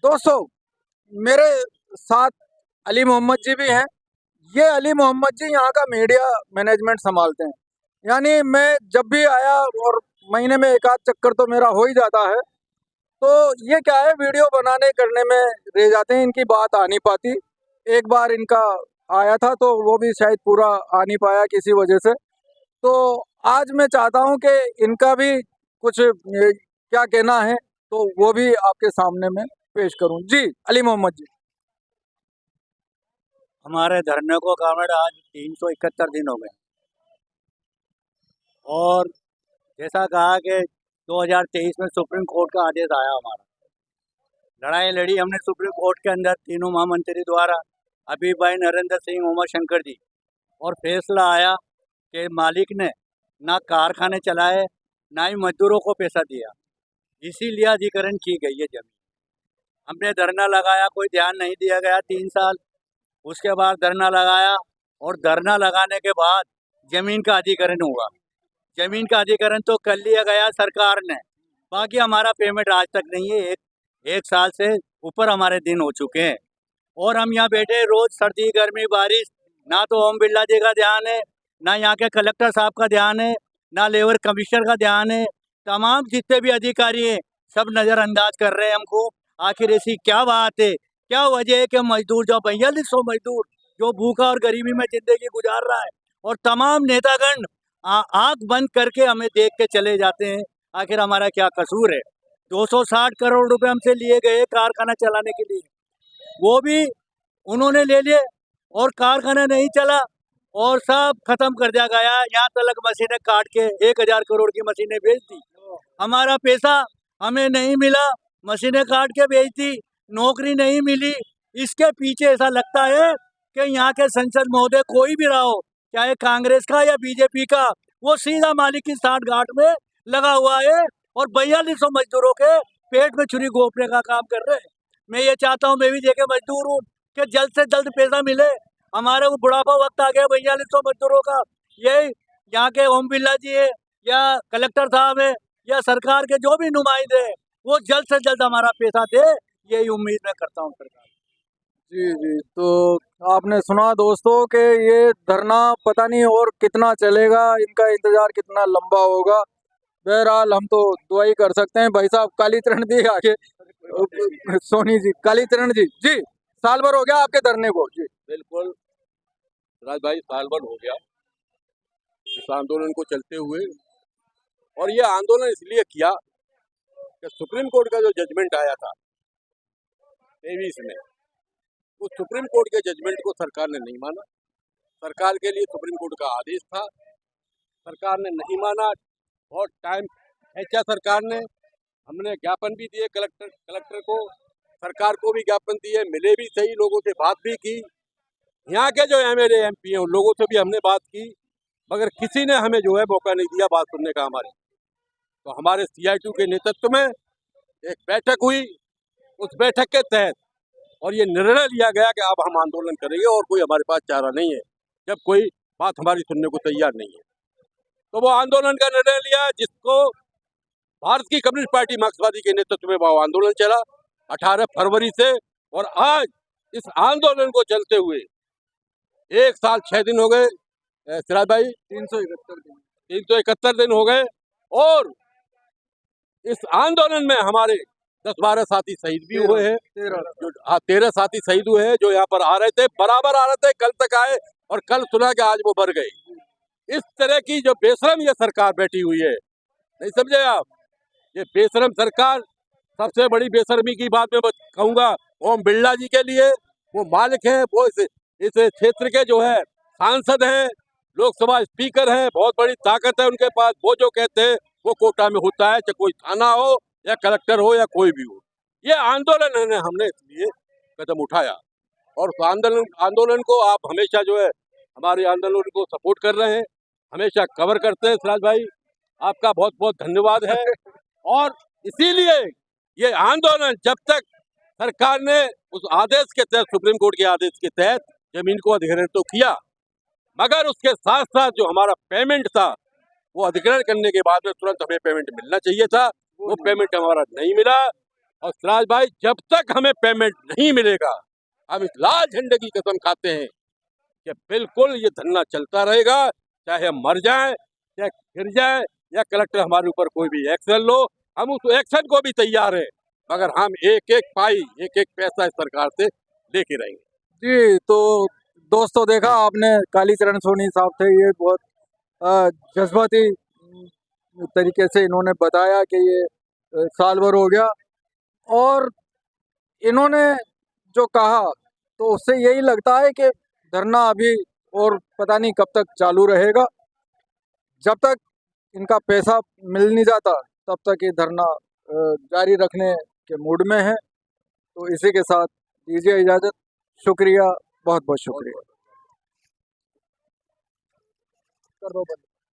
दोस्तों, मेरे साथ अली मोहम्मद जी भी हैं। ये अली मोहम्मद जी यहाँ का मीडिया मैनेजमेंट संभालते हैं। यानी मैं जब भी आया और महीने में एक आध चक्कर तो मेरा हो ही जाता है। तो ये क्या है, वीडियो बनाने करने में रह जाते हैं, इनकी बात आ नहीं पाती। एक बार इनका आया था तो वो भी शायद पूरा आ नहीं पाया किसी वजह से। तो आज मैं चाहता हूँ कि इनका भी कुछ क्या कहना है तो वो भी आपके सामने में पेश करूँ। जी अली मोहम्मद जी। हमारे धरने को कावड़ आज 371 दिन हो गए। और जैसा कहा कि 2023 में सुप्रीम कोर्ट का आदेश आया, हमारा लड़ाई लड़ी हमने सुप्रीम कोर्ट के अंदर तीनों महामंत्री द्वारा, अभी भाई नरेंद्र सिंह, उमा शंकर जी, और फैसला आया कि मालिक ने ना कारखाने चलाए ना ही मजदूरों को पैसा दिया, इसीलिए अधिग्रहण की गई है जमीन। हमने धरना लगाया, कोई ध्यान नहीं दिया गया 3 साल। उसके बाद धरना लगाया और धरना लगाने के बाद जमीन का अधिग्रहण हुआ। जमीन का अधिग्रहण तो कर लिया गया सरकार ने, बाकी हमारा पेमेंट आज तक नहीं है। एक साल से ऊपर हमारे दिन हो चुके हैं और हम यहाँ बैठे रोज सर्दी गर्मी बारिश, ना तो ओम बिरला जी का ध्यान है, ना यहाँ के कलेक्टर साहब का ध्यान है, ना लेबर कमिश्नर का ध्यान है। तमाम जितने भी अधिकारी हैं सब नज़रअंदाज कर रहे हैं हमको। आखिर ऐसी क्या बात है, क्या वजह है कि मजदूर जो 4200 मजदूर जो भूखा और गरीबी में जिंदगी गुजार रहा है, और तमाम नेतागण आंख बंद करके हमें देख के चले जाते हैं। आखिर हमारा क्या कसूर है? 260 करोड़ रुपए हमसे लिए गए कारखाना चलाने के लिए, वो भी उन्होंने ले लिए और कारखाना नहीं चला और सब खत्म कर दिया गया। यहाँ तक मशीनें काट के 1000 करोड़ की मशीनें बेच दी। हमारा पैसा हमें नहीं मिला, मशीनें काट के बेच दी, नौकरी नहीं मिली। इसके पीछे ऐसा लगता है कि यहाँ के संसद महोदय कोई भी रहा हो, चाहे कांग्रेस का या बीजेपी का, वो सीधा मालिक की साठगांठ में लगा हुआ है और 4200 मजदूरों के पेट में छुरी घोंपने का काम कर रहे हैं। मैं ये चाहता हूँ, मैं भी देखे मजदूर हूँ, कि जल्द से जल्द पैसा मिले। हमारे को बुढ़ापा वक्त आ गया 4200 मजदूरों का। यही यहाँ के ओम बिरला जी है या कलेक्टर साहब है या सरकार के जो भी नुमाइंदे हैं, वो जल्द से जल्द हमारा पैसा दे, यही उम्मीद मैं करता हूँ सरकार। जी जी, तो आपने सुना दोस्तों कि ये धरना पता नहीं और कितना चलेगा, इनका इंतजार कितना लंबा होगा। बहरहाल हम तो दुआ ही कर सकते हैं। भाई साहब कालीचरण जी आगे, सोनी जी, कालीचरण जी। जी, साल भर हो गया आपके धरने को। जी बिल्कुल राज भाई, साल भर हो गया इस आंदोलन को चलते हुए। और ये आंदोलन इसलिए किया कि सुप्रीम कोर्ट का जो जजमेंट आया था 23 में, उस सुप्रीम कोर्ट के जजमेंट को सरकार ने नहीं माना। सरकार के लिए सुप्रीम कोर्ट का आदेश था, सरकार ने नहीं माना। बहुत टाइम खींचा सरकार ने। हमने ज्ञापन भी दिए कलेक्टर को, सरकार को भी ज्ञापन दिए, मिले भी सही, लोगों से बात भी की। यहाँ के जो MLA MP हैं उन लोगों से भी हमने बात की, मगर किसी ने हमें जो है मौका नहीं दिया बात सुनने का हमारे। तो हमारे CITU के नेतृत्व में एक बैठक हुई। उस बैठक के तहत और ये निर्णय लिया गया कि अब हम आंदोलन करेंगे और कोई हमारे पास चारा नहीं है, जब कोई बात हमारी सुनने को तैयार नहीं है। तो वो आंदोलन का निर्णय लिया, जिसको भारत की कम्युनिस्ट पार्टी मार्क्सवादी के नेतृत्व में वो आंदोलन चला 18 फरवरी से। और आज इस आंदोलन को चलते हुए 1 साल 6 दिन हो गए सिराज भाई, 371 दिन हो गए। और इस आंदोलन में हमारे 10-12 साथी शहीद भी हुए हैं। 13 साथी शहीद हुए हैं जो यहाँ पर आ रहे थे, बराबर आ रहे थे, कल तक आए और कल सुना कि आज वो मर गए। इस तरह की जो बेशरम ये सरकार बैठी हुई है, नहीं समझे आप? ये बेशरम सरकार, सबसे बड़ी बेशर्मी की बात मैं कहूँगा ओम बिरला जी के लिए। वो मालिक हैं, वो इस क्षेत्र के जो है सांसद हैं, लोकसभा स्पीकर हैं, बहुत बड़ी ताकत है उनके पास। वो जो कहते हैं वो कोटा में होता है, चाहे कोई थाना हो या कलेक्टर हो या कोई भी हो। ये आंदोलन है ना, हमने इसलिए कदम उठाया और उस आंदोलन को आप हमेशा जो है हमारे आंदोलन को सपोर्ट कर रहे हैं, हमेशा कवर करते हैं। सिराज भाई आपका बहुत बहुत धन्यवाद है। और इसीलिए ये आंदोलन जब तक सरकार ने उस आदेश के तहत, सुप्रीम कोर्ट के आदेश के तहत जमीन को अधिग्रहण तो किया, मगर उसके साथ साथ जो हमारा पेमेंट था वो अधिग्रहण करने के बाद में तुरंत हमें पेमेंट मिलना चाहिए था, वो पेमेंट हमारा नहीं मिला। और सिराज भाई, जब तक हमें पेमेंट नहीं मिलेगा, हम इस लाल झंडे की कसम खाते हैं कि बिल्कुल ये धरना चलता रहेगा, चाहे हम मर जाएं, चाहे गिर जाए, या कलेक्टर हमारे ऊपर कोई भी एक्शन लो, हम उस एक्शन को भी तैयार हैं, मगर हम एक एक पाई, एक एक पैसा इस सरकार से लेके रहेंगे। जी, तो दोस्तों देखा आपने, कालीचरण सोनी साहब थे, ये बहुत जज्बाती तरीके से इन्होंने बताया कि ये साल भर हो गया, और इन्होंने जो कहा तो उससे यही लगता है कि धरना अभी और पता नहीं कब तक चालू रहेगा। जब तक इनका पैसा मिल नहीं जाता तब तक ये धरना जारी रखने के मूड में है। तो इसी के साथ दीजिए इजाज़त। शुक्रिया, बहुत बहुत शुक्रिया। कर दो बंद।